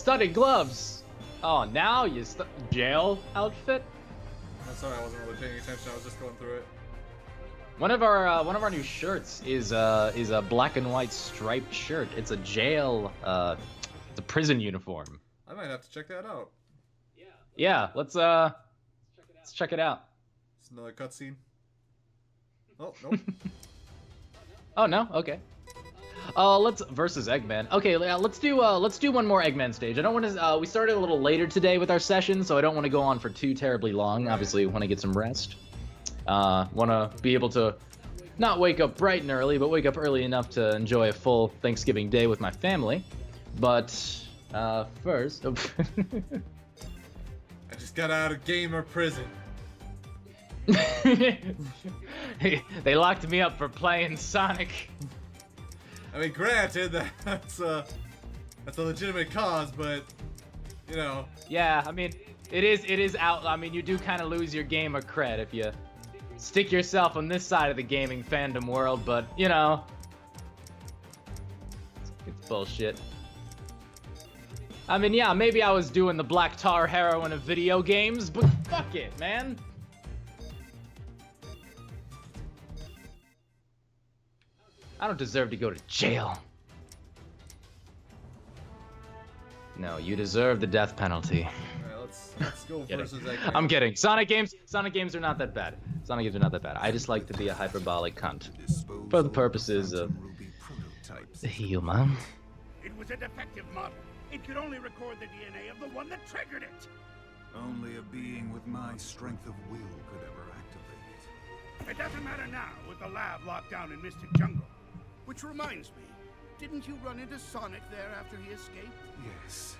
studded gloves. Oh, now you jail outfit. I'm sorry, I wasn't really paying attention. I was just going through it. One of our new shirts is a black and white striped shirt. It's a jail, it's a prison uniform. I might have to check that out. Yeah, let's check it out. It's another cutscene. Oh nope. Oh no, okay. Let's versus Eggman. Okay, let's do one more Eggman stage. I don't want to. We started a little later today with our session, so I don't want to go on for too terribly long. Obviously, want to get some rest. Want to be able to not wake up bright and early, but wake up early enough to enjoy a full Thanksgiving day with my family. But first, I just got out of gamer prison. They locked me up for playing Sonic. I mean, granted, that's a legitimate cause, but you know. Yeah, I mean, it is out. I mean, you do kind of lose your gamer cred if you stick yourself on this side of the gaming fandom world, but you know, it's bullshit. I mean, yeah, maybe I was doing the black tar heroin of video games, but fuck it, man. I don't deserve to go to jail. No, you deserve the death penalty. Alright, let's go versus Eggman. I'm kidding. Sonic games are not that bad. Sonic games are not that bad. I just like to be a hyperbolic cunt. For the purposes of the human. It was a defective model. It could only record the DNA of the one that triggered it. Only a being with my strength of will could ever activate it. It doesn't matter now with the lab locked down in Mystic Jungle. Which reminds me, didn't you run into Sonic there after he escaped? Yes,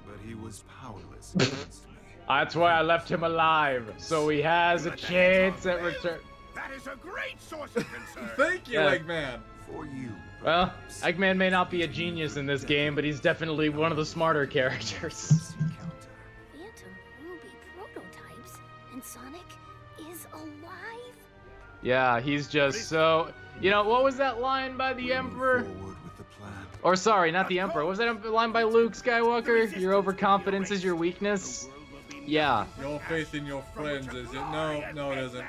but he was powerless against me. That's why I left him alive, so he has a chance at return. That is a great source of concern. Thank you, Eggman. For you. Well, Eggman may not be a genius in this game, but he's definitely one of the smarter characters. Phantom Ruby prototypes, and Sonic is alive? Yeah, he's just so... You know, what was that line by the Emperor? Or sorry, not the Emperor. What was that line by Luke Skywalker? Your overconfidence is your weakness? Yeah. Your faith in your friends, is it? No, no it isn't.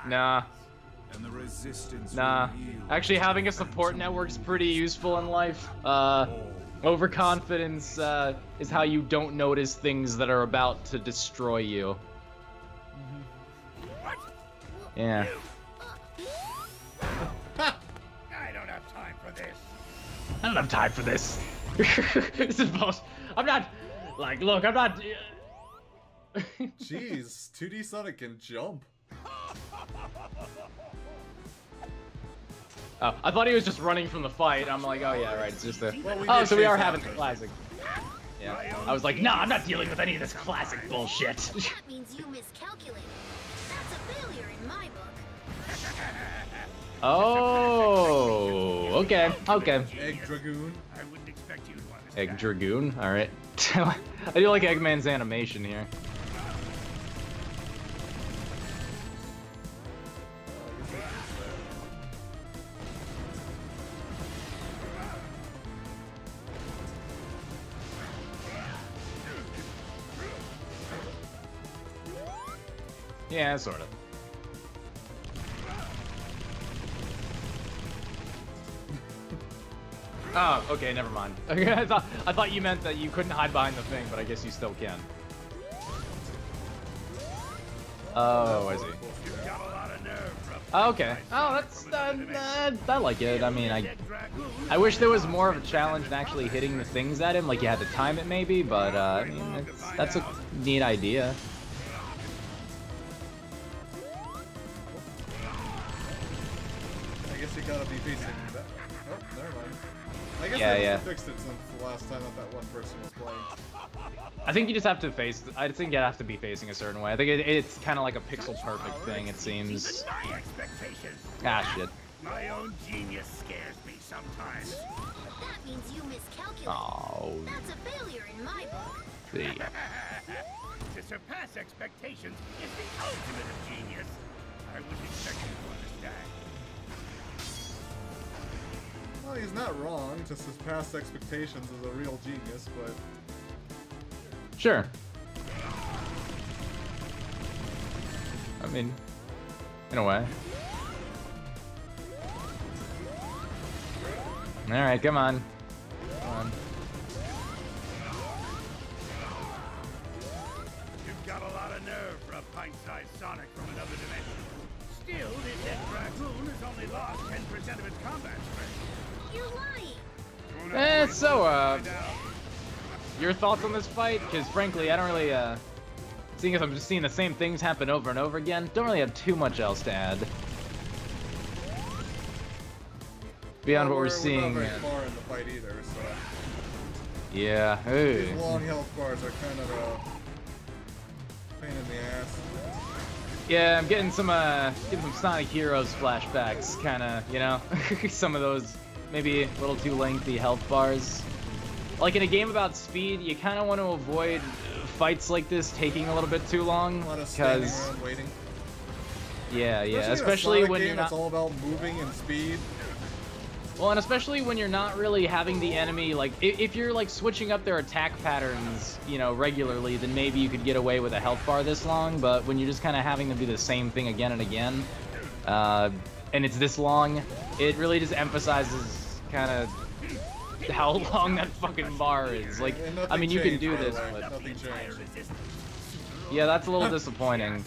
Nah. And the resistance nah. Actually, having a support network's pretty useful in life. Overconfidence is how you don't notice things that are about to destroy you. Yeah. I don't have time for this. I don't have time for this. This is bullshit. I'm not, like, look, I'm not... Jeez, 2D Sonic can jump. Oh, I thought he was just running from the fight. I'm like, oh yeah, right, it's just a... Well, oh, so we are having the classic. Yeah. I was like, nah, I'm not dealing with any of this classic bullshit. That means you miscalculated. That's a failure in my book. Oh, okay, okay. Egg Dragoon. I wouldn't expect you to understand. Egg Dragoon, alright. I do like Eggman's animation here. Yeah, sort of. Oh, okay, never mind. I thought you meant that you couldn't hide behind the thing, but I guess you still can. Oh, I see. You've got a lot of nerve, Oh, okay. Oh, that's I like it. I mean, I wish there was more of a challenge in actually hitting the things at him, like you had to time it maybe, but I mean, that's a neat idea. I guess you gotta be facing that. Oh, never mind. I guess Yeah. they fixed it since the last time that one person was playing. I think you just have to face. I think you have to be facing a certain way. I think it's kind of like a pixel perfect thing. It seems. My expectations. Ah, shit. My own genius scares me sometimes. That means you miscalculated. Oh. That's a failure in my book. Yeah. To surpass expectations is the ultimate of genius. I wouldn't expect you to understand. Well, he's not wrong. Just his past expectations is a real genius, but... Sure. I mean, in a way. Alright, come on. Come on. You've got a lot of nerve for a pint-sized Sonic from another dimension. Still, this dead Dragoon has only lost 10% of its combat strength. You're lying. Your thoughts on this fight? Because frankly, I don't really, seeing as I'm just seeing the same things happen over and over again, don't really have too much else to add. Beyond what we're seeing. We're not very far in the fight either, so... Yeah, These long health bars are kind of a pain in the ass. Yeah, I'm getting some Sonic Heroes flashbacks, kinda, you know? Some of those maybe a little too lengthy health bars. Like in a game about speed, you kinda want to avoid fights like this taking a little bit too long. A lot of standing around waiting. Yeah, especially when game you're not... It's all about moving and speed. Well, and especially when you're not really having the enemy, like, if you're, like, switching up their attack patterns, you know, regularly, then maybe you could get away with a health bar this long, but when you're just kind of having them do the same thing again and again, and it's this long, it really just emphasizes kind of how long that fucking bar is. Like, I mean, you can do this, but... Nothing changed. Yeah, that's a little disappointing.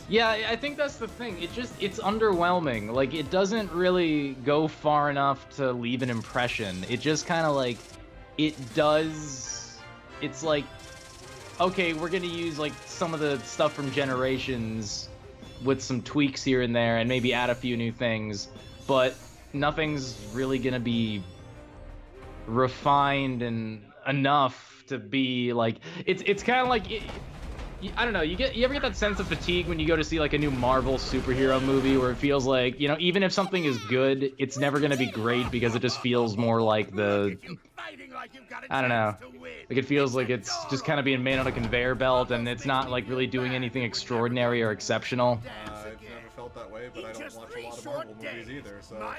Yeah, I think that's the thing. It's underwhelming. Like, it doesn't really go far enough to leave an impression. It just kind of like, it does, it's like, okay, we're gonna use like some of the stuff from Generations with some tweaks here and there and maybe add a few new things, but nothing's really gonna be refined and enough to be like, it's kind of like, I don't know, you ever get that sense of fatigue when you go to see like a new Marvel superhero movie where it feels like, you know, even if something is good, it's never going to be great because it just feels more like the, I don't know, like it feels like it's just kind of being made on a conveyor belt and it's not like really doing anything extraordinary or exceptional. I've never felt that way, but I don't watch a lot of Marvel movies either, so...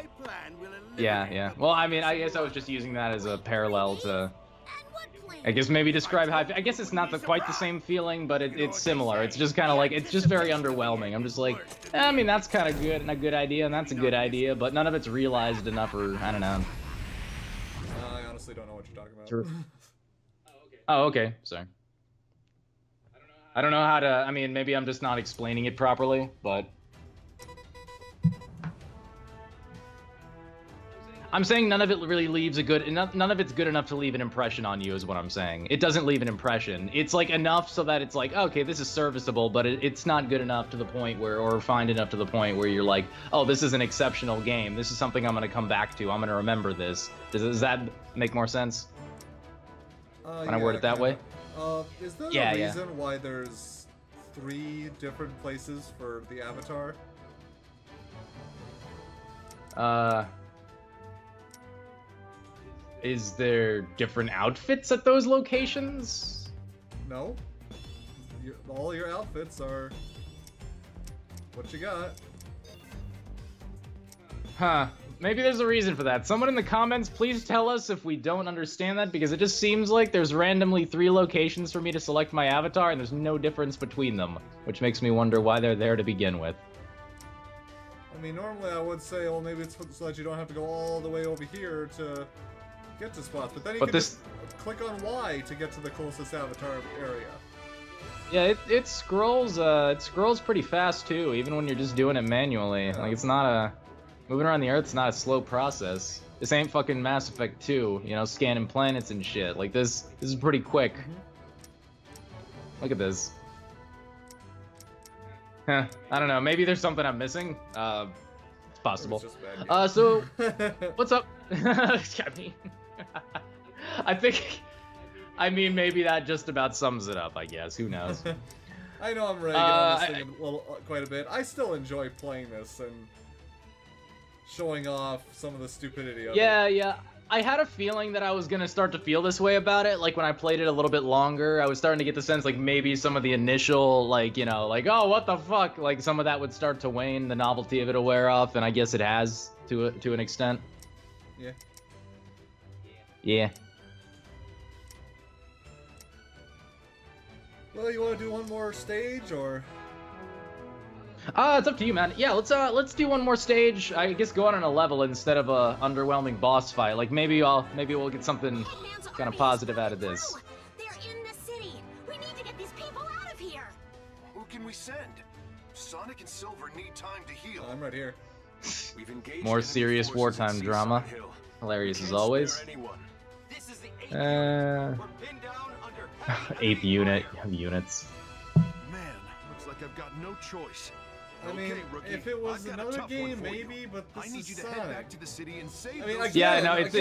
Yeah. Well, I mean, I guess I was just using that as a parallel to... I guess maybe describe how I guess it's not quite the same feeling, but it's similar. It's just kind of like, it's just very underwhelming. I'm just like, I mean, that's kind of good and a good idea, and that's a good idea, but none of it's realized enough, or I don't know. I honestly don't know what you're talking about. Oh, okay. Sorry. I don't know how to, I mean, maybe I'm just not explaining it properly, but... I'm saying none of it really leaves a good, none of it's good enough to leave an impression on you is what I'm saying. It doesn't leave an impression. It's like enough so that it's like, okay, this is serviceable, but it's not good enough to the point where, or refined enough to the point where you're like, oh, this is an exceptional game. This is something I'm going to come back to. I'm going to remember this. Does that make more sense? When I word it that way? Is there a reason why there's 3 different places for the Avatar? Is there different outfits at those locations? No. All your outfits are what you got. Huh. Maybe there's a reason for that. Someone in the comments, please tell us if we don't understand that, because it just seems like there's randomly 3 locations for me to select my avatar, and there's no difference between them, which makes me wonder why they're there to begin with. I mean, normally I would say, well, maybe it's so that you don't have to go all the way over here to get to spots, but then you can just click on Y to get to the closest avatar area. Yeah, it scrolls pretty fast too, even when you're just doing it manually. Yeah. Like, it's not a... Moving around the Earth's not a slow process. This ain't fucking Mass Effect 2, you know, scanning planets and shit. Like, this is pretty quick. Look at this. Huh, I don't know, maybe there's something I'm missing. It's possible. So, what's up? I mean, maybe that just about sums it up, I guess. Who knows? I know I'm ragging on this thing quite a bit. I still enjoy playing this and showing off some of the stupidity of it. Yeah. I had a feeling that I was gonna start to feel this way about it. Like, when I played it a little bit longer, I was starting to get the sense, like, maybe some of the initial, like, you know, like, oh, what the fuck? Like, some of that would start to wane, the novelty of it will wear off, and I guess it has, to an extent. Yeah. Yeah. Well, you want to do one more stage, or? It's up to you, man. Yeah, let's do one more stage. I guess go on a level instead of a underwhelming boss fight. Like maybe we'll get something kind of positive out of this. They're in the city. We need to get these people out of here. Who can we send? Sonic and Silver need time to heal. I'm right here. We've engaged More serious wartime drama. Hilarious as always. This is the 8th unit units. Man, looks like I've got no choice. I mean, Okay, rookie, if it was I've got a another tough one game, for you. maybe, but this I need is you to Sonic. head back to the city and save I mean, those again, Yeah, no, it's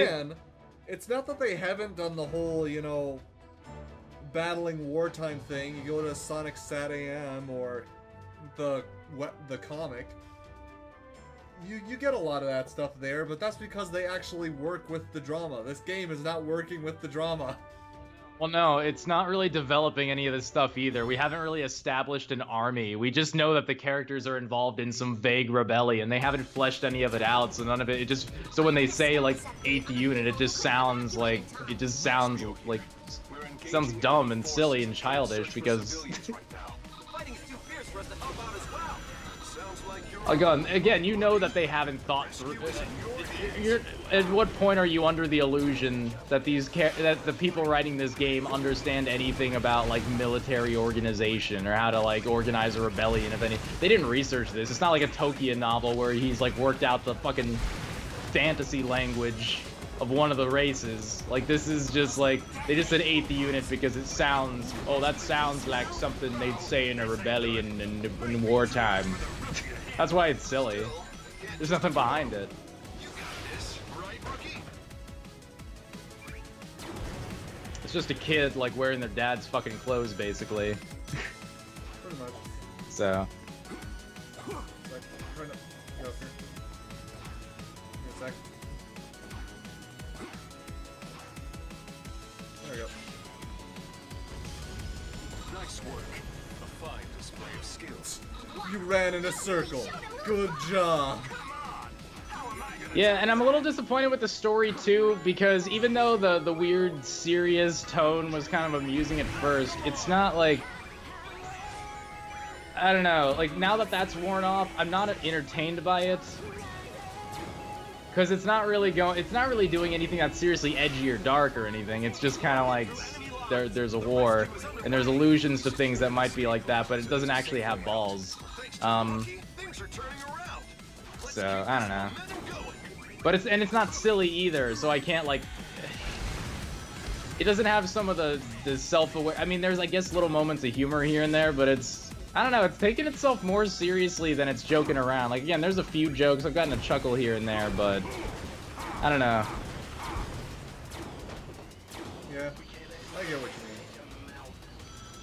it's not that they haven't done the whole, you know, battling wartime thing. You go to Sonic Sat AM or the comic. You get a lot of that stuff there, but that's because they actually work with the drama. This game is not working with the drama. Well, no, it's not really developing any of this stuff either. We haven't really established an army. We just know that the characters are involved in some vague rebellion. They haven't fleshed any of it out, so none of it. So when they say like 8th unit, it just sounds dumb and silly and childish because. Again, you know that they haven't thought through it. At what point are you under the illusion that that the people writing this game understand anything about like military organization or how to like organize a rebellion? If any, they didn't research this. It's not like a Tolkien novel where he's like worked out the fucking fantasy language of one of the races. Like this is just like they just said 8th unit because it sounds that sounds like something they'd say in a rebellion in wartime. That's why it's silly. There's nothing behind it. It's just a kid like wearing their dad's fucking clothes, basically. Pretty much. So. Like, trying to go here. Give me a sec. There we go. Nice work. A fine display of skills. You ran in a circle. Good job. Yeah, and I'm a little disappointed with the story too, because even though the weird, serious tone was kind of amusing at first, it's not like, I don't know, like now that that's worn off, I'm not entertained by it. Because it's not really doing anything that's seriously edgy or dark or anything. It's just kind of like there's a war and there's allusions to things that might be like that, but it doesn't actually have balls. So I don't know. But it's not silly either, so I can't like. It doesn't have some of the self-aware. I mean, there's I guess little moments of humor here and there, but I don't know. It's taking itself more seriously than it's joking around. Like again, there's a few jokes. I've gotten a chuckle here and there, but I don't know. Yeah, I get what you mean.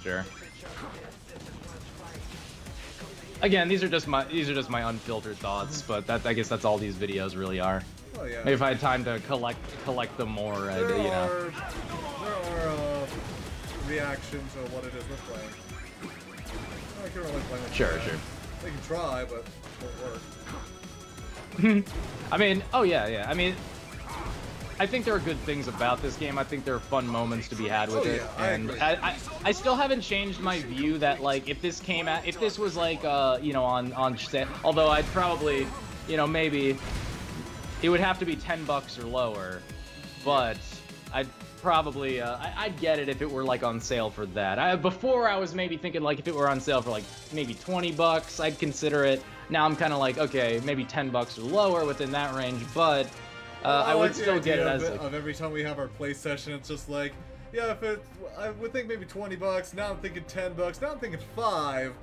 Sure. Again, these are just my unfiltered thoughts, but I guess that's all these videos really are. Oh yeah. Maybe if I had time to collect them more, you know. There are reactions of what it is we're playing. I can't really play much. Sure. They can try, but it won't work. I mean, oh yeah. I mean, I think there are good things about this game. I think there are fun moments to be had with it, and I still haven't changed my view that like if this was like you know on although I'd probably, you know, maybe it would have to be $10 or lower, but I'd probably I'd get it if it were like on sale for that. Before I was maybe thinking like if it were on sale for like maybe $20, I'd consider it. Now I'm kind of like okay, maybe $10 or lower within that range, but. I would still get it as of every time we have our play session, it's just like, yeah, I would think maybe $20. Now I'm thinking $10. Now I'm thinking $5.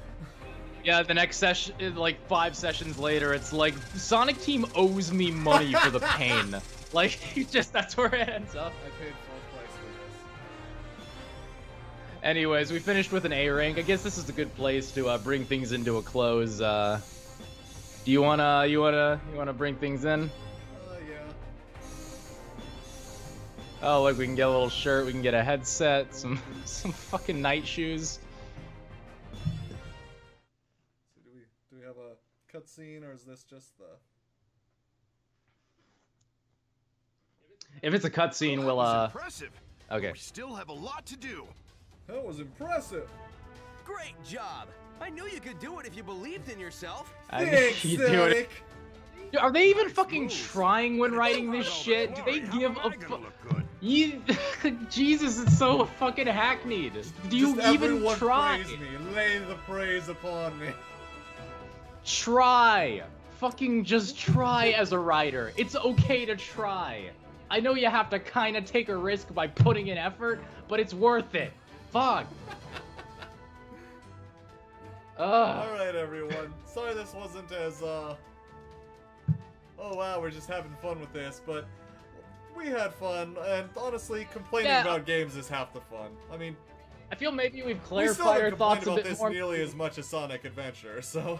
Yeah, the next session, like 5 sessions later, it's like Sonic Team owes me money for the pain. Like, that's where it ends up. I paid full price for this. Anyways, we finished with an A rank. I guess this is a good place to bring things into a close. Do you wanna bring things in? Oh, look, we can get a little shirt, we can get a headset, some fucking night shoes. So do we have a cutscene, or is this just the... If it's a cutscene, That we'll was impressive. Okay. We still have a lot to do. That was impressive. Great job. I knew you could do it if you believed in yourself. I mean, Thanks, you do it. Sonic. Are they even Nice fucking moves. trying when writing this shit? Do they How give am a I gonna fuck? look good? You, Jesus, it's so fucking hackneyed. Do you Just even everyone try? praise me. Lay the praise upon me. Try. Fucking just try as a writer. It's okay to try. I know you have to kind of take a risk by putting in effort, but it's worth it. Fuck. Ugh. Alright, everyone. Sorry this wasn't as, oh wow, we're just having fun with this, but we had fun, and honestly, complaining Yeah. about games is half the fun. I mean, I feel maybe we've we still clarified haven't our thoughts complained a about bit this more. nearly as much as Sonic Adventure, so...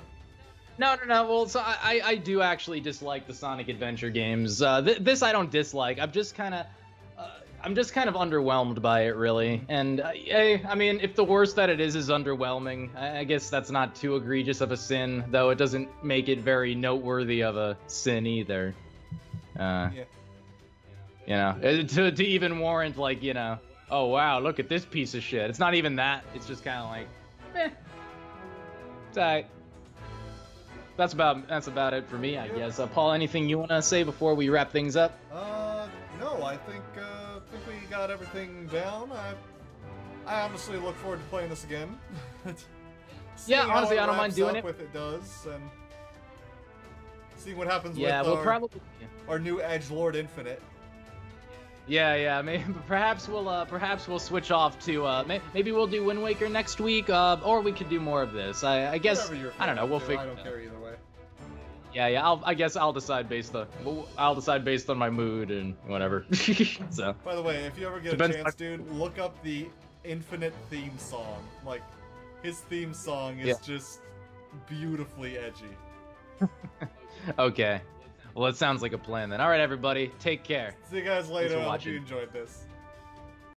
No. Well, so I do actually dislike the Sonic Adventure games. This I don't dislike. I'm just kind of underwhelmed by it, really. And I mean, if the worst that it is underwhelming, I guess that's not too egregious of a sin, though it doesn't make it very noteworthy of a sin either. Yeah. You know, to even warrant, like, you know, oh wow, look at this piece of shit. It's not even that. It's just kind of like, it's alright. That's about it for me, I guess. Paul, anything you want to say before we wrap things up? No, I think we got everything down. I honestly look forward to playing this again. Yeah, Seeing how honestly, it I don't mind wraps doing up it. If it does, and seeing what happens Yeah, with we'll probably. our new Edgelord Infinite. Yeah. Maybe perhaps we'll switch off to maybe we'll do Wind Waker next week, or we could do more of this. I guess Whatever you're I don't know. We'll feeling, figure. I don't care either way. Yeah. I guess I'll decide based on my mood and whatever. So. By the way, if you ever get Depends- a chance, dude, look up the Infinite theme song. Like, his theme song is just beautifully edgy. Okay. Well, it sounds like a plan then. All right, everybody, take care. See you guys later. for I hope watching. you enjoyed this.